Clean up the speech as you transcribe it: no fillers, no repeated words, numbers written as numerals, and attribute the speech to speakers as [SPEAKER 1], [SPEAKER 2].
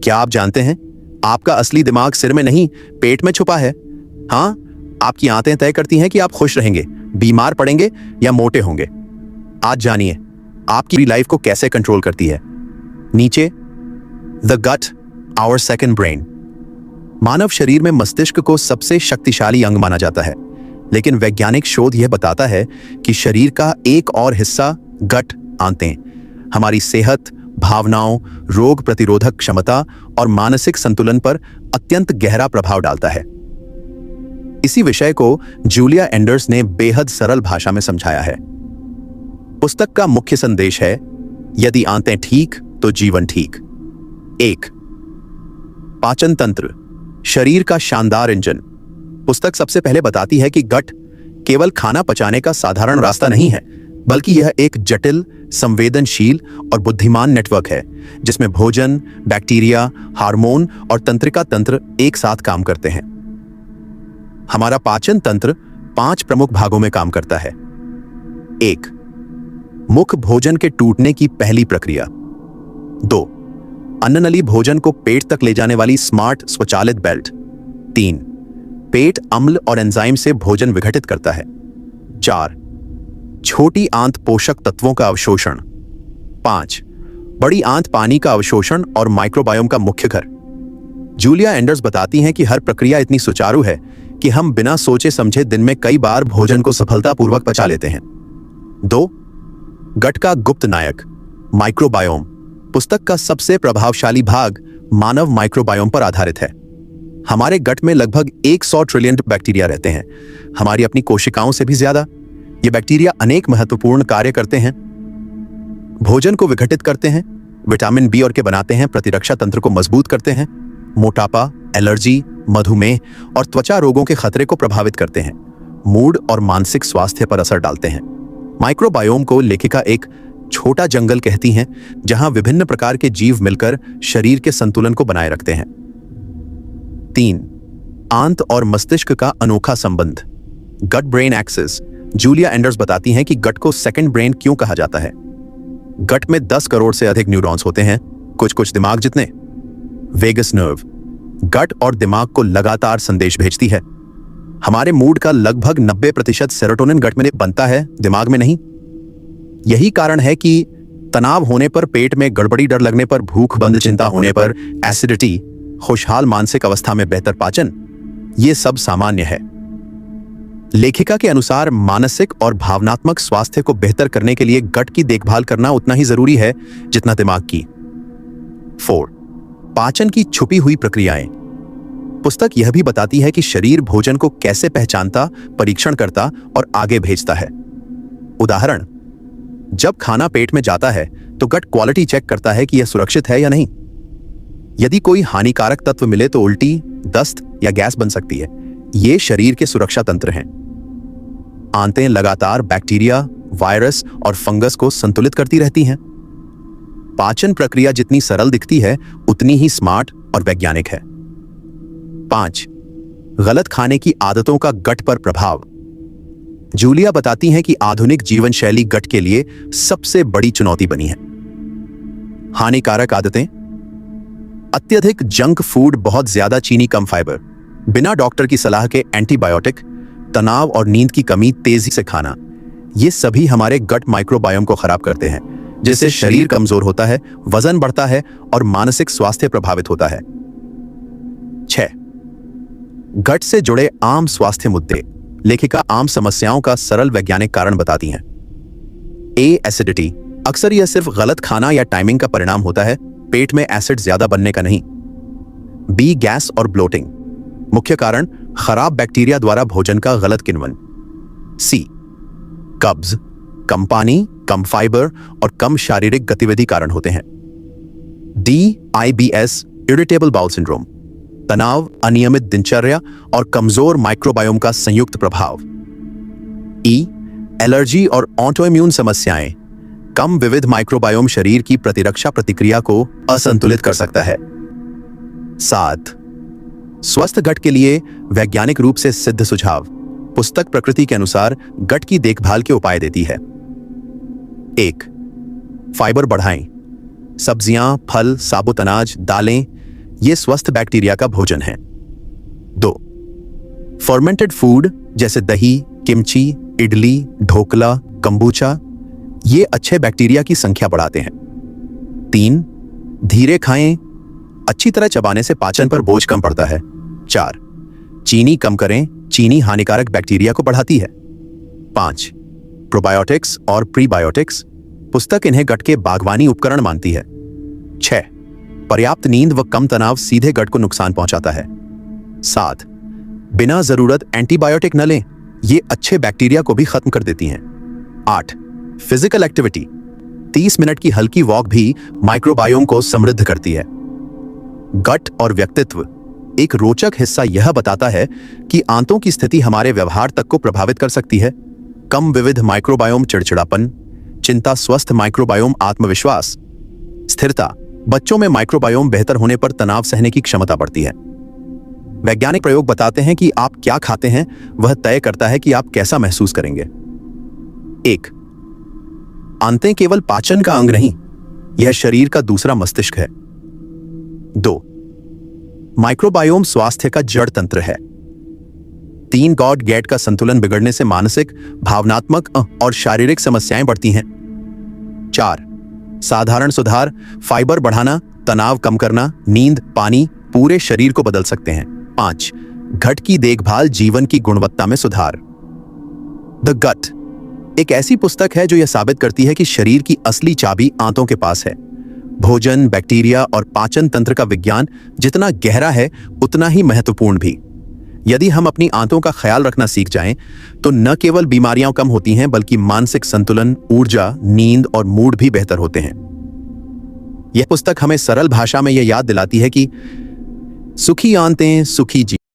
[SPEAKER 1] क्या आप जानते हैं, आपका असली दिमाग सिर में नहीं, पेट में छुपा है। हाँ, आपकी आंतें तय करती हैं कि आप खुश रहेंगे, बीमार पड़ेंगे या मोटे होंगे। आज जानिए आपकी लाइफ को कैसे कंट्रोल करती है। नीचे, the gut, our second brain. मानव शरीर में मस्तिष्क को सबसे शक्तिशाली अंग माना जाता है, लेकिन वैज्ञानिक शोध यह बताता है कि शरीर का एक और हिस्सा, गट, आंतें, हमारी सेहत, भावनाओं, रोग प्रतिरोधक क्षमता और मानसिक संतुलन पर अत्यंत गहरा प्रभाव डालता है। इसी विषय को जूलिया एंडर्स ने बेहद सरल भाषा में समझाया है। पुस्तक का मुख्य संदेश है, यदि आंतें ठीक तो जीवन ठीक। 1. पाचन तंत्र, शरीर का शानदार इंजन। पुस्तक सबसे पहले बताती है कि गट केवल खाना पचाने का साधारण रास्ता नहीं है, बल्कि यह एक जटिल, संवेदनशील और बुद्धिमान नेटवर्क है जिसमें भोजन, बैक्टीरिया, हार्मोन और तंत्रिका तंत्र एक साथ काम करते हैं। हमारा पाचन तंत्र 5 प्रमुख भागों में काम करता है। 1. मुख भोजन के टूटने की पहली प्रक्रिया। 2. अन्ननली भोजन को पेट तक ले जाने वाली स्मार्ट स्वचालित बेल्ट। 3. पेट अम्ल और एंजाइम से भोजन विघटित करता है। 4. छोटी आंत पोषक तत्वों का अवशोषण। 5. बड़ी आंत पानी का अवशोषण और माइक्रोबायोम का मुख्य घर। जूलिया एंडर्स बताती हैं कि हर प्रक्रिया इतनी सुचारू है कि हम बिना सोचे समझे दिन में कई बार भोजन को सफलतापूर्वक पचा लेते हैं। 2. गट का गुप्त नायक, माइक्रोबायोम। पुस्तक का सबसे प्रभावशाली भाग मानव माइक्रोबायोम पर आधारित है। हमारे गट में लगभग 100 ट्रिलियन बैक्टीरिया रहते हैं, हमारी अपनी कोशिकाओं से भी ज्यादा। ये बैक्टीरिया अनेक महत्वपूर्ण कार्य करते हैं। भोजन को विघटित करते हैं, विटामिन बी और के बनाते हैं, प्रतिरक्षा तंत्र को मजबूत करते हैं, मोटापा, एलर्जी, मधुमेह और त्वचा रोगों के खतरे को प्रभावित करते हैं, मूड और मानसिक स्वास्थ्य पर असर डालते हैं। माइक्रोबायोम को लेखिका एक छोटा जंगल कहती हैं, जहां विभिन्न प्रकार के जीव मिलकर शरीर के संतुलन को बनाए रखते हैं। 3. आंत और मस्तिष्क का अनोखा संबंध, gut brain axis. Julia Enders बताती हैं कि गट को सेकंड ब्रेन क्यों कहा जाता है। गट में 10 करोड़ से अधिक न्यूरॉन्स होते हैं, कुछ दिमाग जितने। वेगस नर्व गट और दिमाग को लगातार संदेश भेजती है। हमारे मूड का लगभग 90% सेरोटोनिन गट में बनता है, दिमाग में नहीं। यही कारण है कि तनाव होने पर, पेट में गड़बड़ी, डर लगने पर, भूख बंद, चिंता होने पर, एसिडिटी, खुशहाल मानसिक अवस्था में बेहतर पाचन, ये सब सामान्य है। लेखिका के अनुसार मानसिक और भावनात्मक स्वास्थ्य को बेहतर करने के लिए गट की देखभाल करना उतना ही जरूरी है जितना दिमाग की। 4. पाचन की छुपी हुई प्रक्रियाएं। पुस्तक यह भी बताती है कि शरीर भोजन को कैसे पहचानता, परीक्षण करता और आगे भेजता है। उदाहरण, जब खाना पेट में जाता है तो गट क्वालिटी चेक करता है कि यह सुरक्षित है या नहीं। यदि कोई हानिकारक तत्व मिले तो उल्टी, दस्त या गैस बन सकती है। ये शरीर के सुरक्षा तंत्र हैं। आंतें लगातार बैक्टीरिया, वायरस और फंगस को संतुलित करती रहती हैं। पाचन प्रक्रिया जितनी सरल दिखती है, उतनी ही स्मार्ट और वैज्ञानिक है। 5. गलत खाने की आदतों का गट पर प्रभाव। जूलिया बताती हैं कि आधुनिक जीवन शैली गट के लिए सबसे बड़ी चुनौती बनी है। हानिकारक आदतें, अत्यधिक जंक फूड, बहुत ज्यादा चीनी, कम फाइबर, बिना डॉक्टर की सलाह के एंटीबायोटिक, तनाव और नींद की कमी, तेजी से खाना, ये सभी हमारे गट माइक्रोबायोम को खराब करते हैं, जिससे शरीर कमजोर होता है, वजन बढ़ता है और मानसिक स्वास्थ्य प्रभावित होता है। 6. गट से जुड़े आम स्वास्थ्य मुद्दे। लेखिका आम समस्याओं का सरल वैज्ञानिक कारण बताती हैं। A. एसिडिटी। अक्सर यह सिर्फ गलत खाना या टाइमिंग का परिणाम होता है, पेट में एसिड ज्यादा बनने का नहीं। B. गैस और ब्लोटिंग। मुख्य कारण खराब बैक्टीरिया द्वारा भोजन का गलत किण्वन। C. कब्ज, कम पानी, कम फाइबर और कम शारीरिक गतिविधि कारण होते हैं। D. IBS, irritable bowel syndrome, तनाव, अनियमित दिनचर्या और कमजोर माइक्रोबायोम का संयुक्त प्रभाव। E. एलर्जी और ऑटोइम्यून समस्याएं, कम विविध माइक्रोबायोम शरीर की प्रतिरक्षा प्रतिक्रिया को असंतुलित कर सकता है। 7. स्वस्थ गट के लिए वैज्ञानिक रूप से सिद्ध सुझाव। पुस्तक प्रकृति के अनुसार गट की देखभाल के उपाय देती है। 1. फाइबर बढ़ाएं। सब्जियां, फल, साबुत अनाज, दालें, ये स्वस्थ बैक्टीरिया का भोजन है। 2. फर्मेंटेड फूड जैसे दही, किमची, इडली, ढोकला, कंबूचा ये अच्छे बैक्टीरिया की संख्या बढ़ाते हैं। 3. धीरे खाएं, अच्छी तरह चबाने से पाचन पर बोझ कम पड़ता है। 4. चीनी कम करें, चीनी हानिकारक बैक्टीरिया को बढ़ाती है। 5. प्रोबायोटिक्स और प्रीबायोटिक्स, पुस्तक इन्हें गट के बागवानी उपकरण मानती है। 6. पर्याप्त नींद व कम तनाव सीधे गट को नुकसान पहुंचाता है। 7. बिना जरूरत एंटीबायोटिक न लें, ये अच्छे बैक्टीरिया को भी खत्म कर देती हैं। 8. फिजिकल एक्टिविटी, 30 मिनट की हल्की वॉक भी माइक्रोबायोम को समृद्ध करती है। गट और व्यक्तित्व, एक रोचक हिस्सा यह बताता है कि आंतों की स्थिति हमारे व्यवहार तक को प्रभावित कर सकती है। कम विविध माइक्रोबायोम चिड़चिड़ापन, चिंता, स्वस्थ माइक्रोबायोम आत्मविश्वास, स्थिरता। बच्चों में माइक्रोबायोम बेहतर होने पर तनाव सहने की क्षमता बढ़ती है। वैज्ञानिक प्रयोग बताते हैं कि आप क्या खाते हैं वह तय करता है कि आप कैसा महसूस करेंगे। 1. आंतें केवल पाचन का अंग नहीं, यह शरीर का दूसरा मस्तिष्क है। 2. माइक्रोबायोम स्वास्थ्य का जड़ तंत्र है। 3. गॉड गैट का संतुलन बिगड़ने से मानसिक, भावनात्मक और शारीरिक समस्याएं बढ़ती हैं। 4. साधारण सुधार, फाइबर बढ़ाना, तनाव कम करना, नींद, पानी पूरे शरीर को बदल सकते हैं। 5. घट की देखभाल, जीवन की गुणवत्ता में सुधार। द गट एक ऐसी पुस्तक है जो यह साबित करती है कि शरीर की असली चाबी आंतों के पास है। भोजन, बैक्टीरिया और पाचन तंत्र का विज्ञान जितना गहरा है उतना ही महत्वपूर्ण भी। यदि हम अपनी आंतों का ख्याल रखना सीख जाएं, तो न केवल बीमारियां कम होती हैं बल्कि मानसिक संतुलन, ऊर्जा, नींद और मूड भी बेहतर होते हैं। यह पुस्तक हमें सरल भाषा में यह याद दिलाती है कि सुखी आंतें सुखी जीवन।